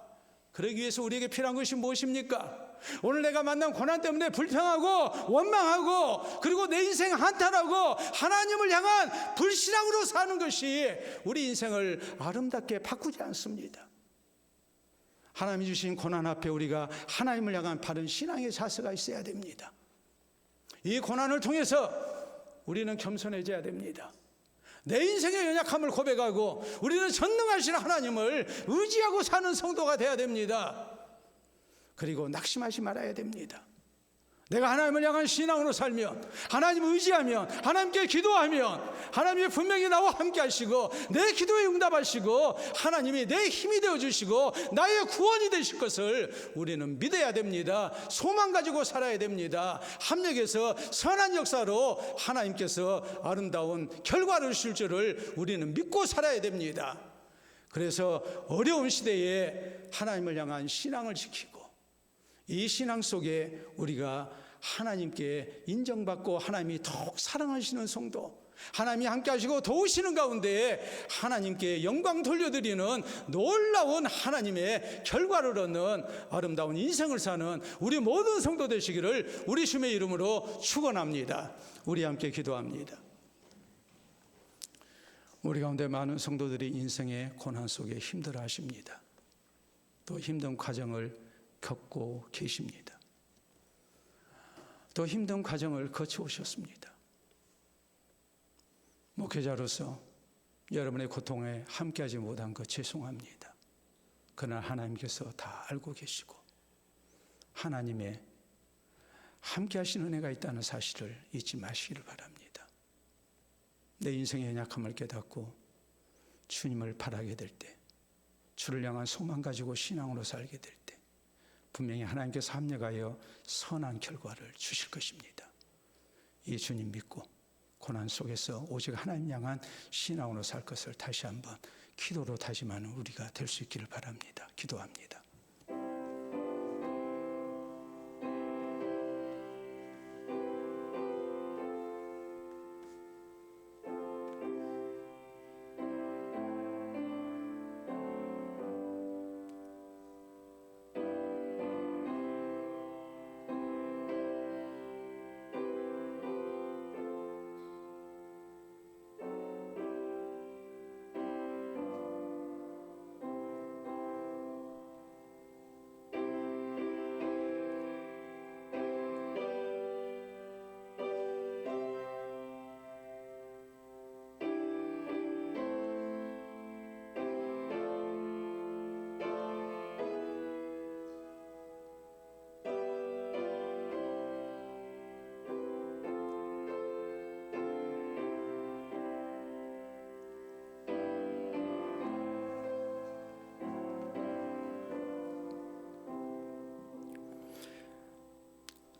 그러기 위해서 우리에게 필요한 것이 무엇입니까? 오늘 내가 만난 고난 때문에 불평하고 원망하고 그리고 내 인생 한탄하고 하나님을 향한 불신앙으로 사는 것이 우리 인생을 아름답게 바꾸지 않습니다. 하나님이 주신 고난 앞에 우리가 하나님을 향한 바른 신앙의 자세가 있어야 됩니다. 이 고난을 통해서 우리는 겸손해져야 됩니다. 내 인생의 연약함을 고백하고 우리는 전능하신 하나님을 의지하고 사는 성도가 되어야 됩니다. 그리고 낙심하지 말아야 됩니다. 내가 하나님을 향한 신앙으로 살면, 하나님을 의지하면, 하나님께 기도하면 하나님이 분명히 나와 함께 하시고 내 기도에 응답하시고 하나님이 내 힘이 되어주시고 나의 구원이 되실 것을 우리는 믿어야 됩니다. 소망 가지고 살아야 됩니다. 합력해서 선한 역사로 하나님께서 아름다운 결과를 주실 줄을 우리는 믿고 살아야 됩니다. 그래서 어려운 시대에 하나님을 향한 신앙을 지키고 이 신앙 속에 우리가 하나님께 인정받고 하나님이 더욱 사랑하시는 성도, 하나님이 함께 하시고 도우시는 가운데 하나님께 영광 돌려드리는 놀라운 하나님의 결과를 얻는 아름다운 인생을 사는 우리 모든 성도 되시기를 우리 주님의 이름으로 축원합니다. 우리 함께 기도합니다. 우리 가운데 많은 성도들이 인생의 고난 속에 힘들어 하십니다. 또 힘든 과정을 겪고 계십니다. 또 힘든 과정을 거쳐오셨습니다. 목회자로서 여러분의 고통에 함께하지 못한 것 죄송합니다. 그러나 하나님께서 다 알고 계시고 하나님의 함께하시는 은혜가 있다는 사실을 잊지 마시기를 바랍니다. 내 인생의 연약함을 깨닫고 주님을 바라게 될 때, 주를 향한 소망 가지고 신앙으로 살게 될 때 분명히 하나님께서 합력하여 선한 결과를 주실 것입니다. 이 주님 믿고 고난 속에서 오직 하나님 향한 신앙으로 살 것을 다시 한번 기도로 다짐하는 우리가 될 수 있기를 바랍니다. 기도합니다.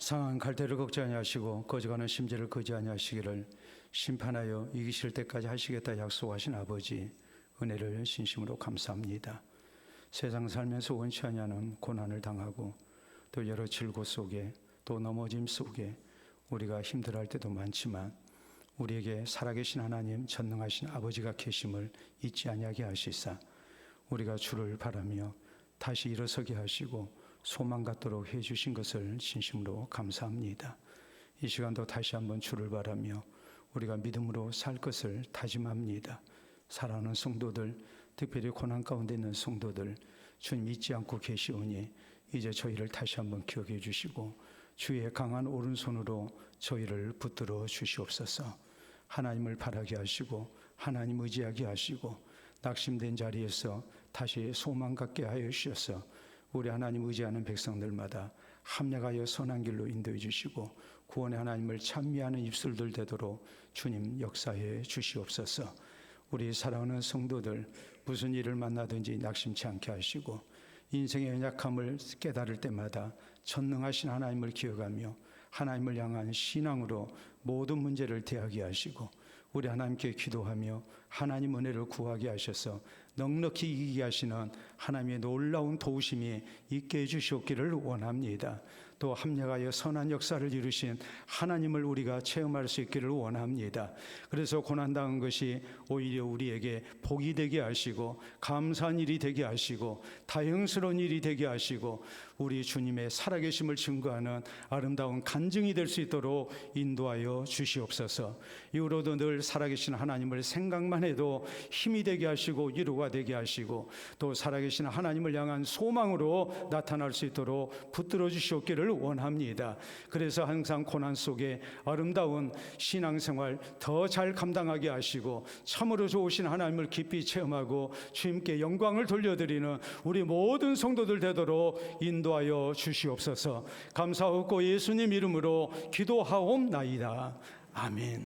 상한 갈대를 걷지 아니하시고 거져가는 심지를 거지 아니하시기를 심판하여 이기실 때까지 하시겠다 약속하신 아버지, 은혜를 진심으로 감사합니다. 세상 살면서 원치 아니하는 고난을 당하고 또 여러 질고 속에 또 넘어짐 속에 우리가 힘들어할 때도 많지만 우리에게 살아계신 하나님 전능하신 아버지가 계심을 잊지 아니하게 하시사 우리가 주를 바라며 다시 일어서게 하시고 소망 갖도록 해주신 것을 진심으로 감사합니다. 이 시간도 다시 한번 주를 바라며 우리가 믿음으로 살 것을 다짐합니다. 사랑하는 성도들, 특별히 고난 가운데 있는 성도들, 주님 잊지 않고 계시오니 이제 저희를 다시 한번 기억해 주시고 주의 강한 오른손으로 저희를 붙들어 주시옵소서. 하나님을 바라게 하시고 하나님 의지하게 하시고 낙심된 자리에서 다시 소망 갖게 하여 주셔서 우리 하나님 의지하는 백성들마다 합력하여 선한 길로 인도해 주시고 구원의 하나님을 찬미하는 입술들 되도록 주님 역사해 주시옵소서. 우리 사랑하는 성도들 무슨 일을 만나든지 낙심치 않게 하시고 인생의 연약함을 깨달을 때마다 전능하신 하나님을 기억하며 하나님을 향한 신앙으로 모든 문제를 대하게 하시고 우리 하나님께 기도하며 하나님 은혜를 구하게 하셔서 넉넉히 이기게 하시는 하나님의 놀라운 도우심이 있게 해주시옵기를 원합니다. 또 합력하여 선한 역사를 이루신 하나님을 우리가 체험할 수 있기를 원합니다. 그래서 고난당한 것이 오히려 우리에게 복이 되게 하시고 감사한 일이 되게 하시고 다행스러운 일이 되게 하시고 우리 주님의 살아계심을 증거하는 아름다운 간증이 될 수 있도록 인도하여 주시옵소서. 이후로도 늘 살아계신 하나님을 생각만 해도 힘이 되게 하시고 위로가 되게 하시고 또 살아계신 하나님을 향한 소망으로 나타날 수 있도록 붙들어 주시옵기를 원합니다. 그래서 항상 고난 속에 아름다운 신앙생활 더 잘 감당하게 하시고 참으로 좋으신 하나님을 깊이 체험하고 주님께 영광을 돌려드리는 우리 모든 성도들 되도록 인도하여 주시옵소서. 감사하고 예수님 이름으로 기도하옵나이다. 아멘.